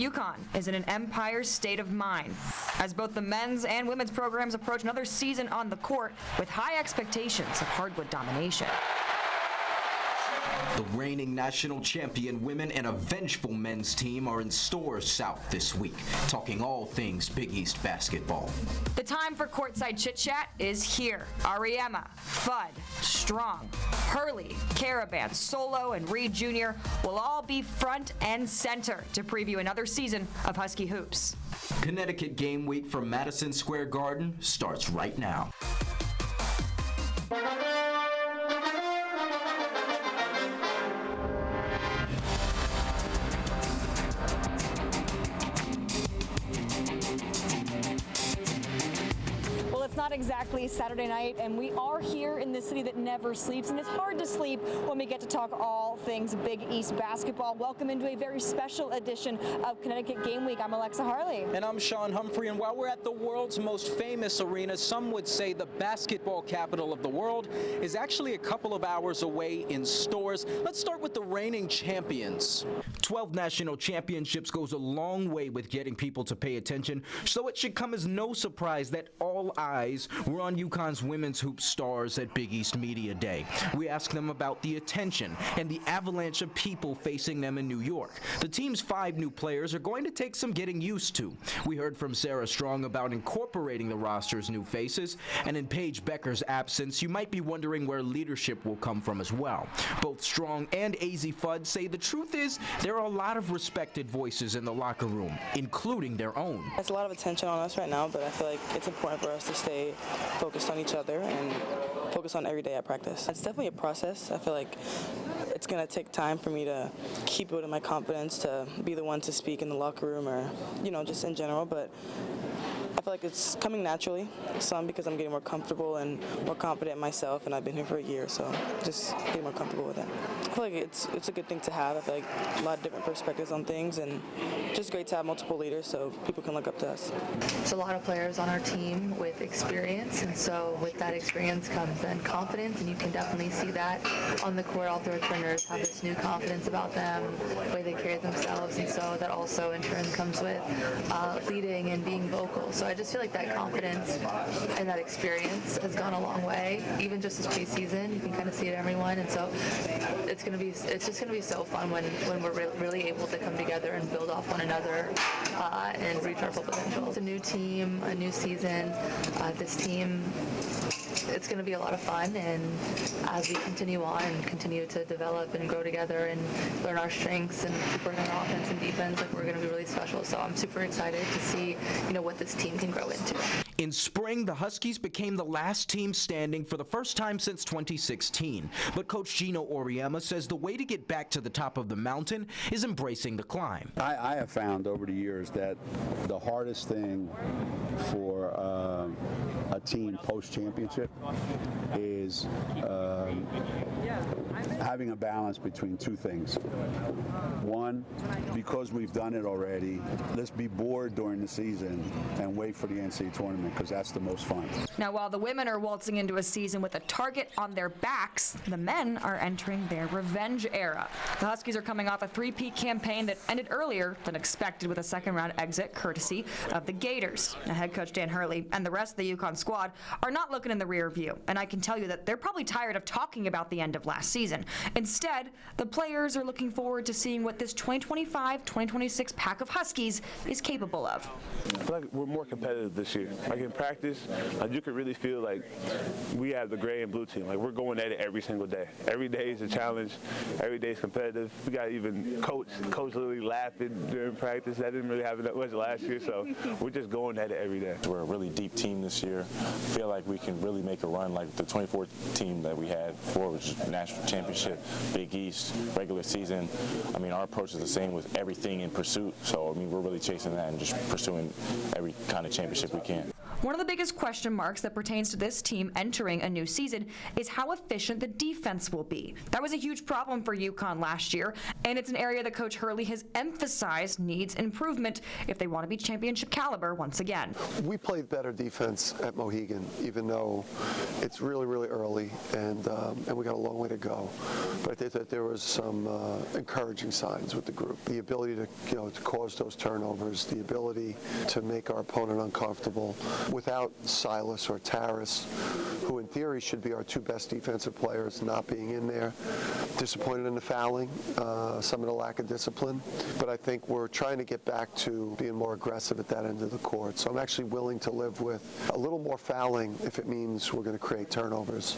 UConn is in an empire state of mind as both the men's and women's programs approach another season on the court with high expectations of hardwood domination. The reigning national champion women and a vengeful men's team are in stores south this week, talking all things Big East basketball. The time for courtside chit-chat is here. Ariema, Fudd, Strong, Hurley, Caravan, Solo, and Reed Jr. will all be front and center to preview another season of Husky Hoops. Connecticut Game Week from Madison Square Garden starts right now. Not exactly Saturday night, and we are here in the city that never sleeps, and it's hard to sleep when we get to talk all things Big East basketball. Welcome into a very special edition of Connecticut Game Week. I'm Alexa Harley. And I'm Shawn Humphrey, and while we're at the world's most famous arena, some would say the basketball capital of the world is actually a couple of hours away in stores. Let's start with the reigning champions. 12 national championships goes a long way with getting people to pay attention, so it should come as no surprise that all eyes were on UConn's women's hoop stars at Big East Media Day. We asked them about the attention and the avalanche of people facing them in New York. The team's 5 new players are going to take some getting used to. We heard from Sarah Strong about incorporating the roster's new faces, and in Paige Becker's absence, you might be wondering where leadership will come from as well. Both Strong and Azzi Fudd say the truth is there are a lot of respected voices in the locker room, including their own. There's a lot of attention on us right now, but I feel like it's important for us to stay focused on each other and focus on every day at practice. It's definitely a process. I feel like it's going to take time for me to keep building my confidence to be the one to speak in the locker room or, just in general, but I feel like it's coming naturally, some because I'm getting more comfortable and more confident in myself, and I've been here for a year, so just getting more comfortable with it. I feel like it's a good thing to have. I feel like a lot of different perspectives on things, and just great to have multiple leaders so people can look up to us. There's a lot of players on our team with experience, and so with that experience comes then confidence, and you can definitely see that on the court. All the returners have this new confidence about them, the way they carry themselves, and so that also in turn comes with leading and being vocal. So I just feel like that confidence and that experience has gone a long way. Even just this preseason, you can kind of see it in everyone, and so it's just gonna be so fun when we're really able to come together and build off one another and reach our full potential. It's a new team, a new season. This team, it's going to be a lot of fun, and as we continue on and continue to develop and grow together and learn our strengths and keep working on offense and defense, we're going to be really special. So I'm super excited to see, what this team can grow into. In spring, the Huskies became the last team standing for the first time since 2016. But Coach Gino Auriemma says the way to get back to the top of the mountain is embracing the climb. I have found over the years that the hardest thing for a team post-championship is having a balance between two things. One, because we've done it already, let's be bored during the season and wait for the NCAA tournament, because that's the most fun. Now, while the women are waltzing into a season with a target on their backs, the men are entering their revenge era. The Huskies are coming off a three-peat campaign that ended earlier than expected with a second-round exit courtesy of the Gators. Now, head coach Dan Hurley and the rest of the UConn squad are not looking in the rear view, and I can tell you that they're probably tired of talking about the end of last season. Instead, the players are looking forward to seeing what this 2025-2026 pack of Huskies is capable of. I feel like we're more competitive this year. Like in practice, you can really feel like we have the gray and blue team. Like we're going at it every single day. Every day is a challenge. Every day is competitive. We got even coach literally laughing during practice. That didn't really happen that much last year, so we're just going at it every day. We're a really deep team this year. I feel like we can really make a run like the 24 team that we had before, which is national championship, Big East, regular season. I mean, our approach is the same with everything in pursuit. So, I mean, we're really chasing that and just pursuing every kind of championship we can. One of the biggest question marks that pertains to this team entering a new season is how efficient the defense will be. That was a huge problem for UConn last year, and it's an area that Coach Hurley has emphasized needs improvement if they want to be championship caliber once again. We played better defense at Mohegan, even though it's really, really early, and we got a long way to go. But I think that there was some encouraging signs with the group. The ability to cause those turnovers, the ability to make our opponent uncomfortable without Silas or Taris, who in theory should be our two best defensive players, not being in there. Disappointed in the fouling, some of the lack of discipline, but I think we're trying to get back to being more aggressive at that end of the court. So I'm actually willing to live with a little more fouling if it means we're going to create turnovers.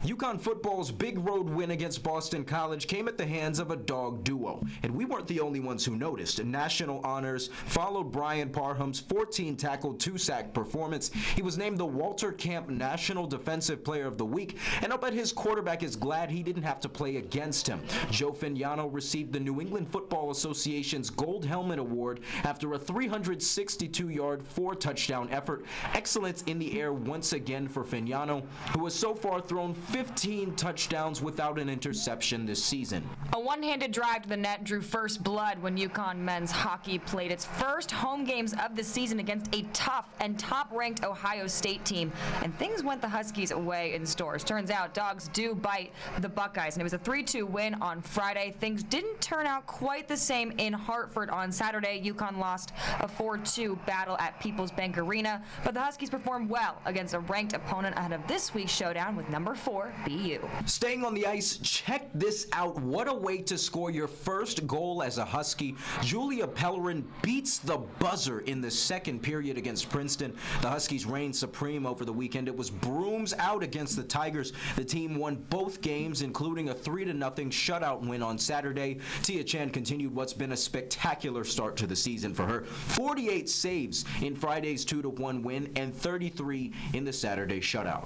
UConn football's big road win against Boston College came at the hands of a dog duo, and we weren't the only ones who noticed. National honors followed Brian Parham's 14-tackle, 2-sack performance. He was named the Walter Camp National Defensive Player of the Week, and I'll bet his quarterback is glad he didn't have to play against him. Joe Fignano received the New England Football Association's Gold Helmet Award after a 362-yard, 4-touchdown effort. Excellence in the air once again for Fignano, who has so far thrown 15 touchdowns without an interception this season. A one-handed drive to the net drew first blood when UConn men's hockey played its first home games of the season against a tough and top-ranked Ohio State team, and things went the Huskies' way in stores. Turns out dogs do bite the Buckeyes, and it was a 3-2 win on Friday. Things didn't turn out quite the same in Hartford on Saturday. UConn lost a 4-2 battle at Peoples Bank Arena, but the Huskies performed well against a ranked opponent ahead of this week's showdown with number 4 BU. Staying on the ice, check this out. What a way to score your first goal as a Husky. Julia Pellerin beats the buzzer in the second period against Princeton. The Huskies reigned supreme over the weekend. It was brooms out against the Tigers. The team won both games, including a 3-0 shutout win on Saturday. Tia Chan continued what's been a spectacular start to the season for her. 48 saves in Friday's 2-1 win and 33 in the Saturday shutout.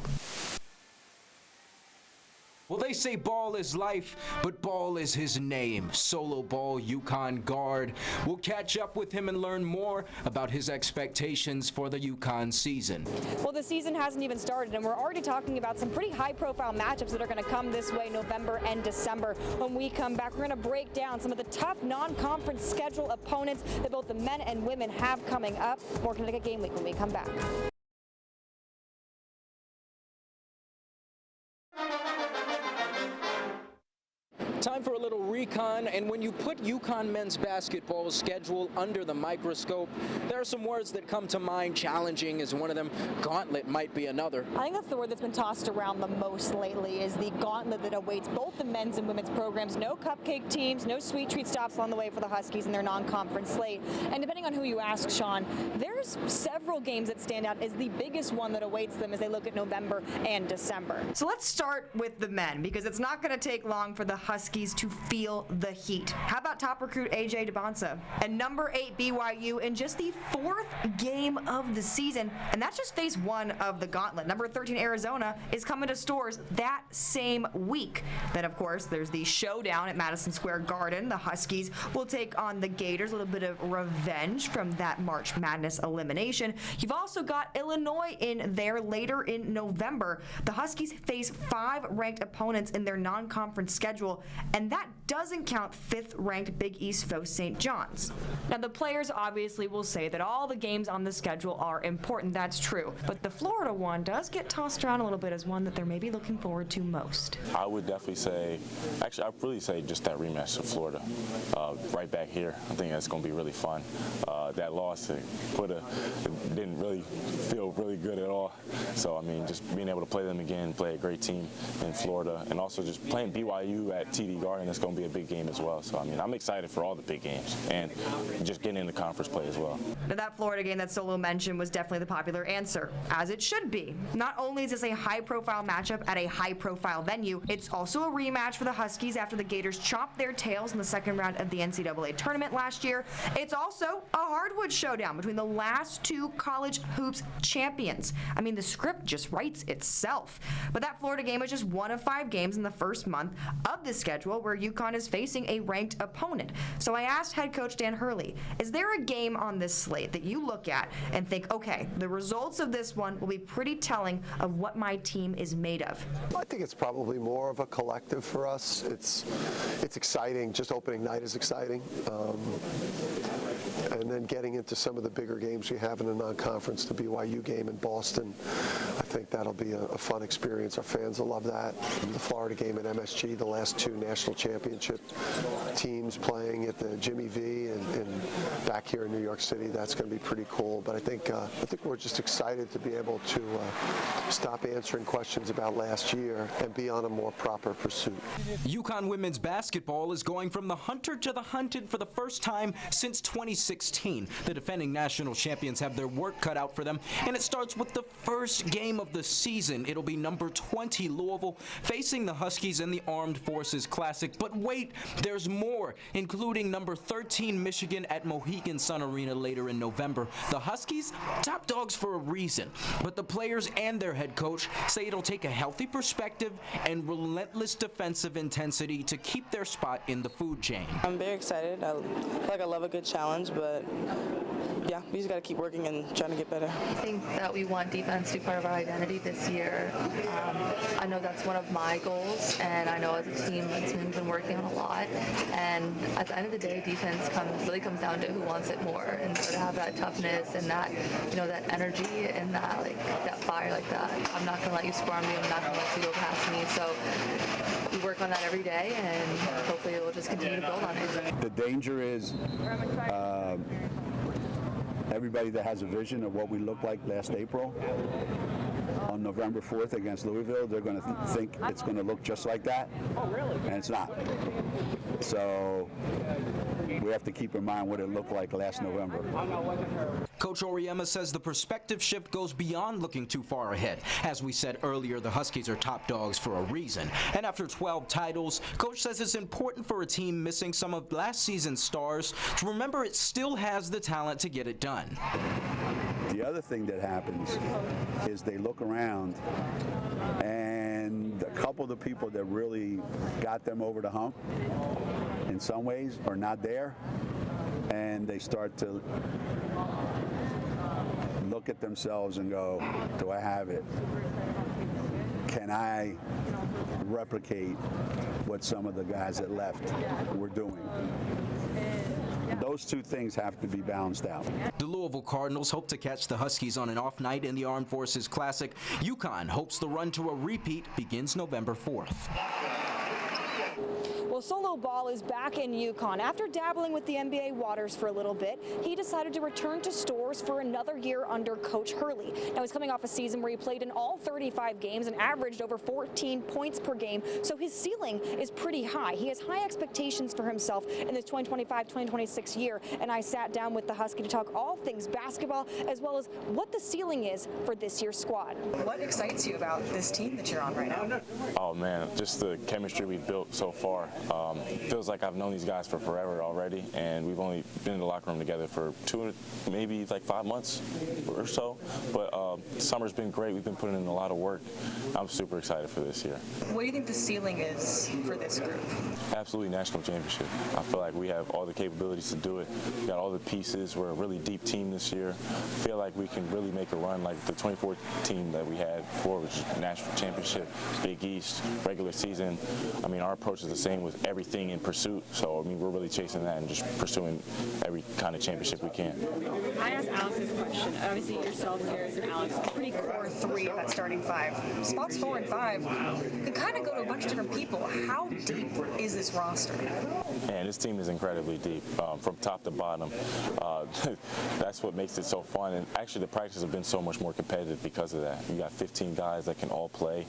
Well, they say ball is life, but ball is his name. Solo ball UConn guard. We'll catch up with him and learn more about his expectations for the UConn season. Well, the season hasn't even started, and we're already talking about some pretty high-profile matchups that are going to come this way November and December. When we come back, we're going to break down some of the tough non-conference schedule opponents that both the men and women have coming up. More Connecticut Game Week when we come back. Time for a little recon, and when you put UConn men's basketball's schedule under the microscope, there are some words that come to mind. Challenging is one of them. Gauntlet might be another. I think that's the word that's been tossed around the most lately, is the gauntlet that awaits both the men's and women's programs. No cupcake teams, no sweet treat stops along the way for the Huskies in their non-conference slate. And depending on who you ask, Shawn, there's several games that stand out as the biggest one that awaits them as they look at November and December. So let's start with the men, because it's not going to take long for the Huskies to feel the heat. How about top recruit AJ DeBonsa and number 8 BYU in just the 4th game of the season, and that's just phase 1 of the gauntlet. Number 13 Arizona is coming to stores that same week. Then of course there's the showdown at Madison Square Garden. The Huskies will take on the Gators, a little bit of revenge from that March Madness elimination. You've also got Illinois in there later in November. The Huskies face 5 ranked opponents in their non-conference schedule, and that doesn't count 5th-ranked Big East foe St. John's. Now, the players obviously will say that all the games on the schedule are important. That's true. But the Florida one does get tossed around a little bit as one that they're maybe looking forward to most. I would definitely say, actually, I'd really say just that rematch of Florida right back here. I think that's going to be really fun. That loss, it didn't really feel really good at all. So, I mean, just being able to play them again, play a great team in Florida, and also just playing BYU at TD Garden, it's going to be a big game as well. So, I mean, I'm excited for all the big games and just getting into conference play as well. Now, that Florida game that Solo mentioned was definitely the popular answer, as it should be. Not only is this a high-profile matchup at a high-profile venue, it's also a rematch for the Huskies after the Gators chopped their tails in the second round of the NCAA tournament last year. It's also a hardwood showdown between the last two college hoops champions. I mean, the script just writes itself. But that Florida game was just one of 5 games in the first month of the schedule where UConn is facing a ranked opponent. So I asked head coach Dan Hurley, is there a game on this slate that you look at and think, okay, the results of this one will be pretty telling of what my team is made of? I think it's probably more of a collective for us. It's exciting. Just opening night is exciting. And then getting into some of the bigger games we have in the non-conference, the BYU game in Boston, I think that'll be a fun experience. Our fans will love that. The Florida game at MSG, the last 2 national championship teams playing at the Jimmy V and back here in New York City, that's going to be pretty cool. But I think we're just excited to be able to stop answering questions about last year and be on a more proper pursuit. UConn women's basketball is going from the hunter to the hunted for the first time since 2016. The defending national champions have their work cut out for them, and it starts with the first game of the season. It'll be number 20 Louisville facing the Huskies in the Armed Forces Classic. But wait, there's more, including number 13 Michigan at Mohegan Sun Arena later in November. The Huskies, top dogs for a reason, but the players and their head coach say it'll take a healthy perspective and relentless defensive intensity to keep their spot in the food chain. I'm very excited. I feel like I love a good challenge, but yeah, we just got to keep working and trying to get better. I think that we want defense to be part of our identity this year. I know that's one of my goals, and I know as a team that's been working on a lot. And at the end of the day, defense really comes down to who wants it more, and so to have that toughness and that that energy and that fire like that. I'm not going to let you score on me. I'm not going to let you go past me. So we work on that every day, and hopefully we'll just continue to build on it. The danger is everybody that has a vision of what we looked like last April on November 4th against Louisville, they're going to think it's going to look just like that, and it's not. So we have to keep in mind what it looked like last November. Coach Auriemma says the perspective shift goes beyond looking too far ahead. As we said earlier, the Huskies are top dogs for a reason. And after 12 titles, Coach says it's important for a team missing some of last season's stars to remember it still has the talent to get it done. The other thing that happens is they look around, and a couple of the people that really got them over the hump in some ways are not there, and they start to look at themselves and go, do I have it? Can I replicate what some of the guys that left were doing? Those two things have to be balanced out. The Louisville Cardinals hope to catch the Huskies on an off night in the Armed Forces Classic. UConn hopes the run to a repeat begins November 4th. Well, solo ball is back in UConn. After dabbling with the NBA waters for a little bit, he decided to return to Storrs for another year under Coach Hurley. Now, he's coming off a season where he played in all 35 games and averaged over 14 points per game, so his ceiling is pretty high. He has high expectations for himself in this 2025-2026 year, and I sat down with the Husky to talk all things basketball as well as what the ceiling is for this year's squad. What excites you about this team that you're on right now? Oh, man, just the chemistry we've built so far. Feels like I've known these guys for forever already, and we've only been in the locker room together for maybe 5 months or so. But summer's been great. We've been putting in a lot of work. I'm super excited for this year. What do you think the ceiling is for this group? Absolutely national championship. I feel like we have all the capabilities to do it. We got all the pieces. We're a really deep team this year. I feel like we can really make a run like the 2014 team that we had before, which is national championship, Big East, regular season. I mean, our approach is the same with everything in pursuit. So, I mean, we're really chasing that and just pursuing every kind of championship we can. I asked Alex this question. Obviously, yourself, Harris, and Alex, a pretty core 3 of that starting 5. Spots 4 and 5 can kind of go to a bunch of different people. How deep is this roster? Man, this team is incredibly deep, from top to bottom. That's what makes it so fun. And actually, the practices have been so much more competitive because of that. You got 15 guys that can all play,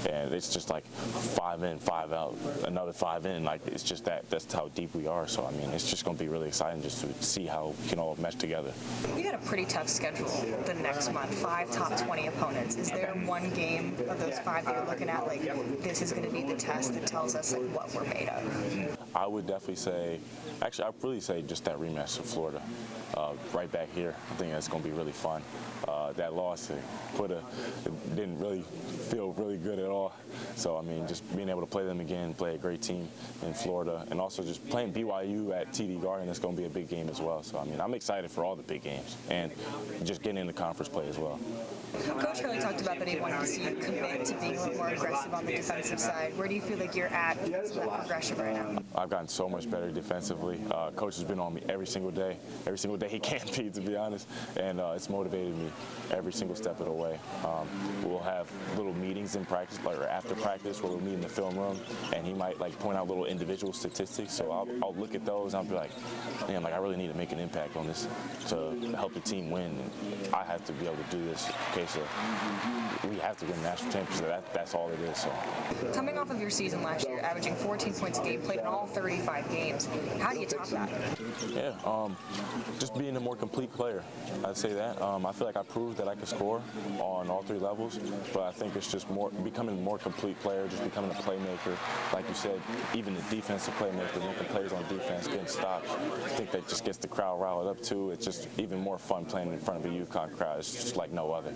and it's just like 5 in, 5 out, another 5 in. Like, it's just that's how deep we are. So, I mean, it's just going to be really exciting just to see how we can all mesh together. You got a pretty tough schedule the next month, 5 top 20 opponents. Is there one game of those 5 that you're looking at, like, this is going to be the test that tells us like what we're made of? I would definitely say, actually, I'd really say just that rematch of Florida, right back here. I think that's going to be really fun. That loss, it didn't really feel really good at all. So, I mean, just being able to play them again, play a great team in Florida, and also just playing BYU at TD Garden, that's going to be a big game as well. So, I mean, I'm excited for all the big games and just getting into conference play as well. Coach Hurley talked about that he wanted to see you commit to being a little more aggressive on the defensive side. Where do you feel like you're at in terms of that progression right now? I've gotten so much better defensively. Coach has been on me every single day he can be, to be honest, and it's motivated me every single step of the way. We'll have little meetings in practice, or after practice, where we'll meet in the film room, and he might point out little individual statistics. So I'll look at those, and I'll be like, man, I really need to make an impact on this to help the team win. And I have to be able to do this. Okay, so we have to win the national championship. That's all it is. So. Coming off of your season last year, averaging 14 points a game, played in all 35 games, how do you top that? Yeah, just being a more complete player. I'd say that. I feel like I proved that I could score on all three levels, but I think it's just becoming a more complete player, just becoming a playmaker. Like you said, even the defensive playmaker, making plays on defense, getting stops. I think that just gets the crowd riled up too. It's just even more fun playing in front of a UConn crowd. It's just like no other.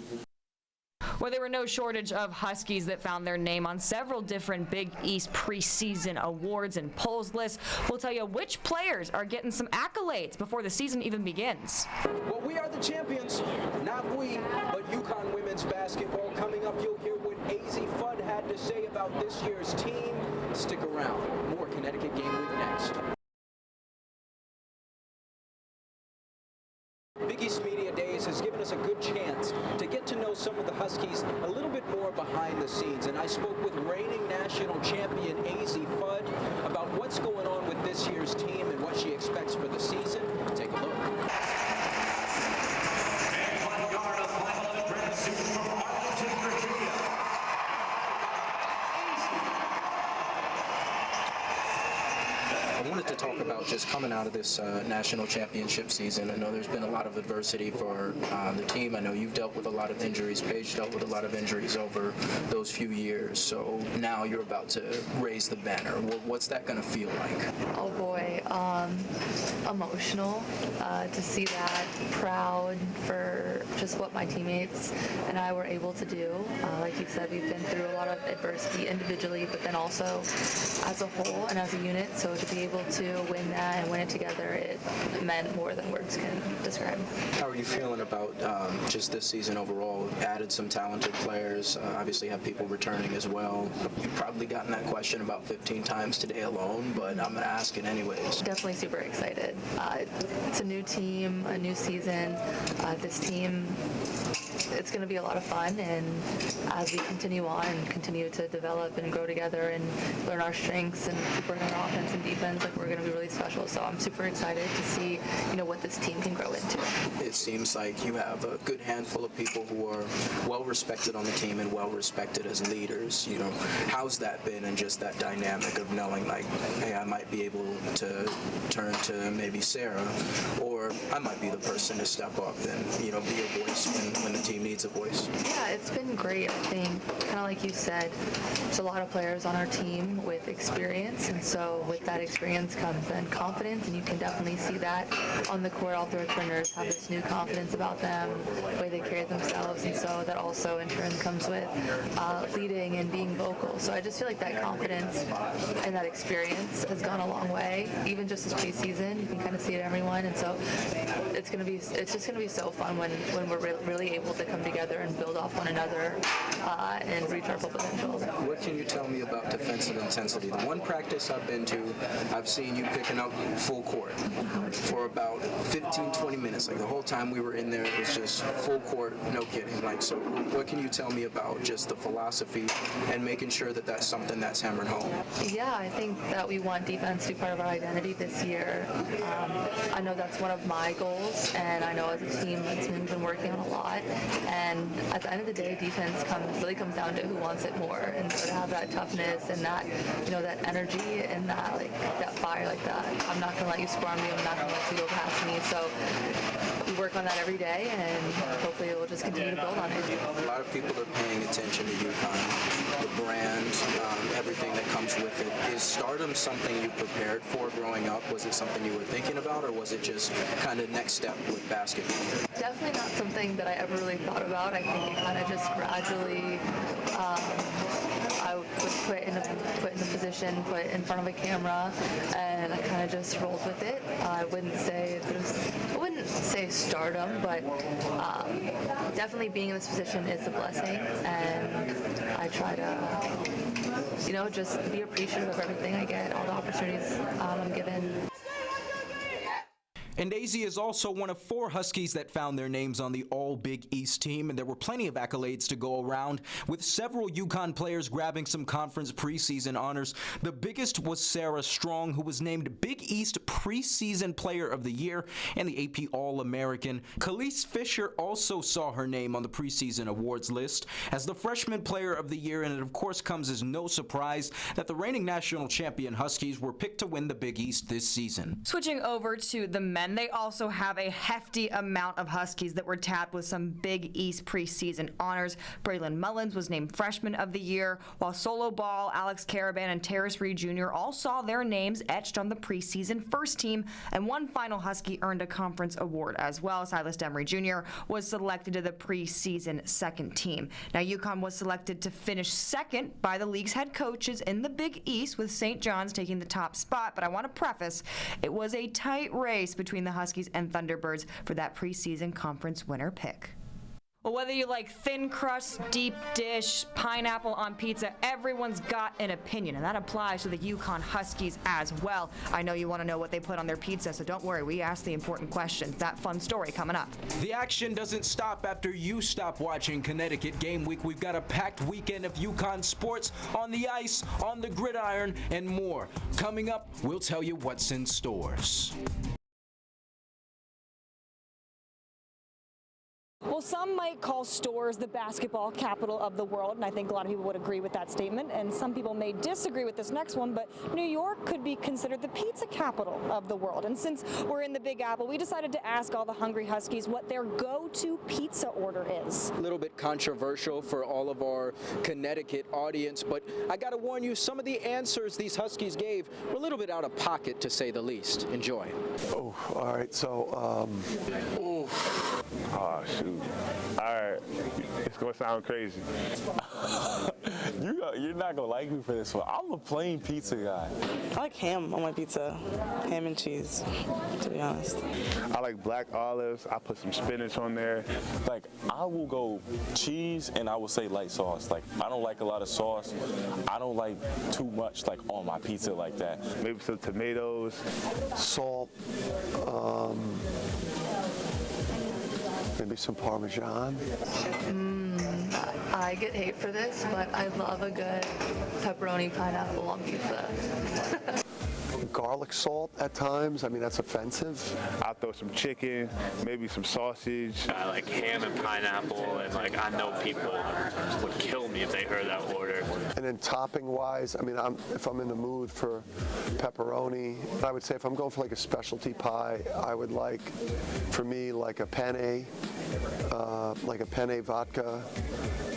Well, there were no shortage of Huskies that found their name on several different Big East preseason awards and polls lists. We'll tell you which players are getting some accolades before the season even begins. Well, we are the champions. Not we, but UConn women's basketball. Coming up, you'll hear what Azzi Fudd had to say about this year's team. Stick around. More Connecticut Game Week next. Big East Media Days has given us a good chance to get to know some of the Huskies a little bit more behind the scenes. And I spoke with reigning national champion Azzi Fudd about what's going on with this year's team and what she expects for the season. Take a look. I wanted to talk about just coming out of this national championship season. I know there's been a lot of adversity for the team. I know you've dealt with a lot of injuries. Paige dealt with a lot of injuries over those few years. So now you're about to raise the banner. What's that going to feel like? Oh boy, emotional to see that, proud for just what my teammates and I were able to do. Like you said, we've been through a lot of adversity individually, but then also as a whole and as a unit. So to be able to win that and win it together, it meant more than words can describe. How are you feeling about just this season overall? Added some talented players, obviously have people returning as well. You've probably gotten that question about 15 times today alone, but I'm going to ask it anyways. Definitely super excited. It's a new team, a new season. This team, it's going to be a lot of fun, and as we continue on and continue to develop and grow together and learn our strengths and keep working on offense and defense, we're going to be really special. So I'm super excited to see, what this team can grow into. It seems like you have a good handful of people who are well respected on the team and well respected as leaders. How's that been, and just that dynamic of knowing hey, I might be able to turn to maybe Sarah, or I might be the person to step up and be a voice when the team needs a voice. Yeah, it's been great. I think, kind of like you said, there's a lot of players on our team with experience, and so with that experience comes then confidence, and you can definitely see that on the court. All the returners have this new confidence about them, the way they carry themselves, and so that also in turn comes with leading and being vocal. So I just feel like that confidence and that experience has gone a long way. Even just this preseason, you can kind of see it in everyone, and so it's just gonna be so fun when we're really able to come together and build off one another and reach our full potential. What can you tell me about defensive intensity? The one practice I've been to, I've seen you picking up full court for about 15-20 minutes. The whole time we were in there, it was just full court, no kidding. So what can you tell me about just the philosophy and making sure that that's something that's hammered home? Yeah, I think that we want defense to be part of our identity this year. I know that's one of my goals, and I know as a team that's been working on a lot. And at the end of the day, defense really comes down to who wants it more. And so to have that toughness and that, that energy and that that fire like that, I'm not gonna let you score on me. I'm not gonna let you go past me. So we work on that every day, and hopefully we'll just continue to build on it. A lot of people are paying attention to UConn, the brand, everything that comes with it. Is stardom something you prepared for growing up? Was it something you were thinking about, or was it just kind of next step with basketball? Definitely not something that I ever really thought about. I think it kind of just gradually, I was put in the position, put in front of a camera, and I kind of just rolled with it. I wouldn't say stardom, but definitely being in this position is a blessing, and I try to, just be appreciative of everything I get, all the opportunities I'm given. And Azzi is also one of 4 Huskies that found their names on the All-Big East team, and there were plenty of accolades to go around, with several UConn players grabbing some conference preseason honors. The biggest was Sarah Strong, who was named Big East Preseason Player of the Year and the AP All-American. Khalees Fisher also saw her name on the preseason awards list as the Freshman Player of the Year, and it of course comes as no surprise that the reigning national champion Huskies were picked to win the Big East this season. Switching over to the men, they also have a hefty amount of Huskies that were tapped with some Big East preseason honors. Braylon Mullins was named Freshman of the Year, while Solo Ball, Alex Caravan, and Terrace Reed Jr. all saw their names etched on the preseason first team, and one final Husky earned a conference award as well. Silas Demery Jr. was selected to the preseason second team. Now, UConn was selected to finish second by the league's head coaches in the Big East, with St. John's taking the top spot, but I want to preface, it was a tight race between the Huskies and Thunderbirds for that preseason conference winner pick. Well, whether you like thin crust, deep dish, pineapple on pizza, everyone's got an opinion, and that applies to the UConn Huskies as well. I know you want to know what they put on their pizza, so don't worry, we asked the important questions. That fun story coming up. The action doesn't stop after you stop watching Connecticut Game Week. We've got a packed weekend of UConn sports on the ice, on the gridiron, and more. Coming up, we'll tell you what's in stores. Well, some might call Storrs the basketball capital of the world, and I think a lot of people would agree with that statement, and some people may disagree with this next one, but New York could be considered the pizza capital of the world. And since we're in the Big Apple, we decided to ask all the hungry Huskies what their go-to pizza order is. A little bit controversial for all of our Connecticut audience, but I gotta warn you, some of the answers these Huskies gave were a little bit out of pocket, to say the least. Enjoy. Oh, all right. So, Oh, shoot. All right. It's going to sound crazy. You're not going to like me for this one. I'm a plain pizza guy. I like ham on my pizza, ham and cheese, to be honest. I like black olives. I put some spinach on there. Like, I will go cheese and I will say light sauce. Like, I don't like a lot of sauce. I don't like too much, like, on my pizza like that. Maybe some tomatoes. salt, maybe some Parmesan. I get hate for this, but I love a good pepperoni pineapple on pizza. Garlic salt at times. I mean, that's offensive. I'll throw some chicken, maybe some sausage. I like ham and pineapple, and like I know people would kill me if they heard that order. And then topping-wise, I mean, if I'm in the mood for pepperoni, I would say if I'm going for like a specialty pie, I would like, for me, like a penne vodka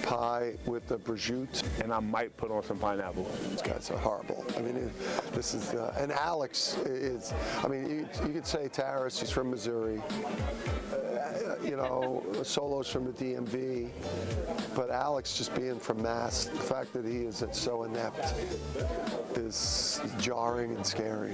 pie with the prosciutto. And I might put on some pineapple. These guys are horrible. I mean, this is, and Alex is, I mean, you could say Taris, he's from Missouri. Solo's from the DMV, but Alex just being from Mass, the fact that he is so inept is jarring and scary.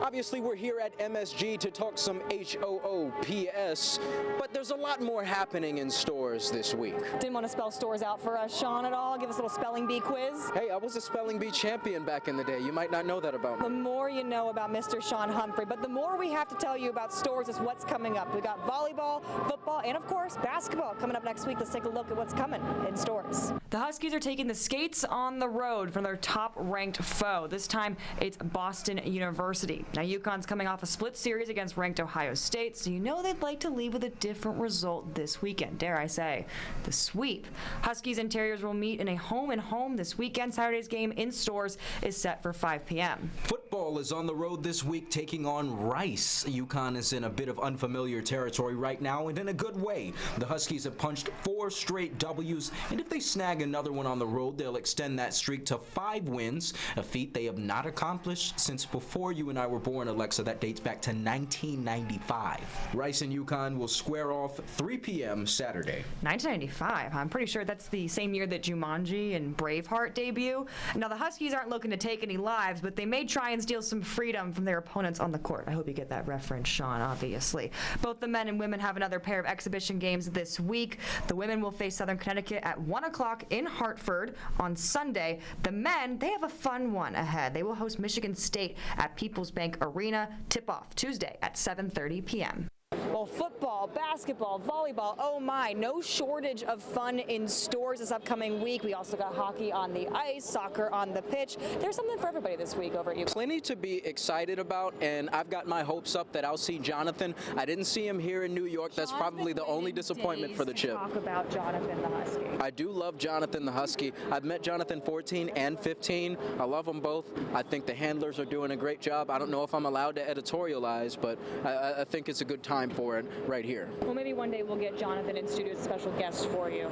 Obviously, we're here at MSG to talk some HOOPS, but there's a lot more happening in stores this week. Didn't want to spell Storrs out for us, Shawn, at all? Give us a little spelling bee quiz? Hey, I was a spelling bee champion back in the day. You might not know that about me. The more you know about Mr. Shawn Humphrey, but the more we have to tell you about Storrs is what's coming up. We got volleyball, football, and of course, basketball coming up next week. Let's take a look at what's coming in Storrs. The Huskies are taking the skates on the road for their top-ranked foe. This time, it's Boston University. Now, UConn's coming off a split series against ranked Ohio State, so you know they'd like to leave with a different result this weekend. Dare I say, the sweep. Huskies and Terriers will meet in a home-and-home this weekend. Saturday's game in stores is set for 5 p.m. Football is on the road this week, taking on Rice. UConn is in a bit of unfamiliar territory right now, and in a good way. The Huskies have punched 4 straight W's, and if they snag another one on the road, they'll extend that streak to 5 wins, a feat they have not accomplished since before you and I were born, Alexa. That dates back to 1995. Rice and UConn will square off 3 p.m. Saturday. 1995. I'm pretty sure that's the same year that Jumanji and Braveheart debut. Now, the Huskies aren't looking to take any lives, but they may try and steal some freedom from their opponents on the court. I hope you get that reference, Shawn, obviously. Both the men and women have another pair of exhibition games this week. The women will face Southern Connecticut at 1 o'clock in Hartford on Sunday. The men, they have a fun one ahead. They will host Michigan State at People's Bank Arena. Tip-off Tuesday at 7:30 p.m. Well, football, basketball, volleyball, oh my, no shortage of fun in stores this upcoming week. We also got hockey on the ice, soccer on the pitch. There's something for everybody this week over at UConn. Plenty to be excited about, and I've got my hopes up that I'll see Jonathan. I didn't see him here in New York. That's probably the only disappointment for the Chip. Talk about Jonathan the Husky. I do love Jonathan the Husky. I've met Jonathan 14 and 15. I love them both. I think the handlers are doing a great job. I don't know if I'm allowed to editorialize, but I think it's a good time for it right here. Well, maybe one day we'll get Jonathan in studio as a special guest for you.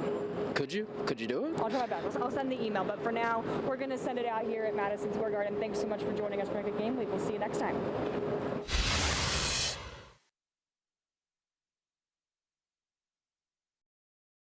Could you? Could you do it? I'll try my best. I'll send the email, but for now, we're going to send it out here at Madison Square Garden. Thanks so much for joining us for Connecticut Game Week. We'll see you next time.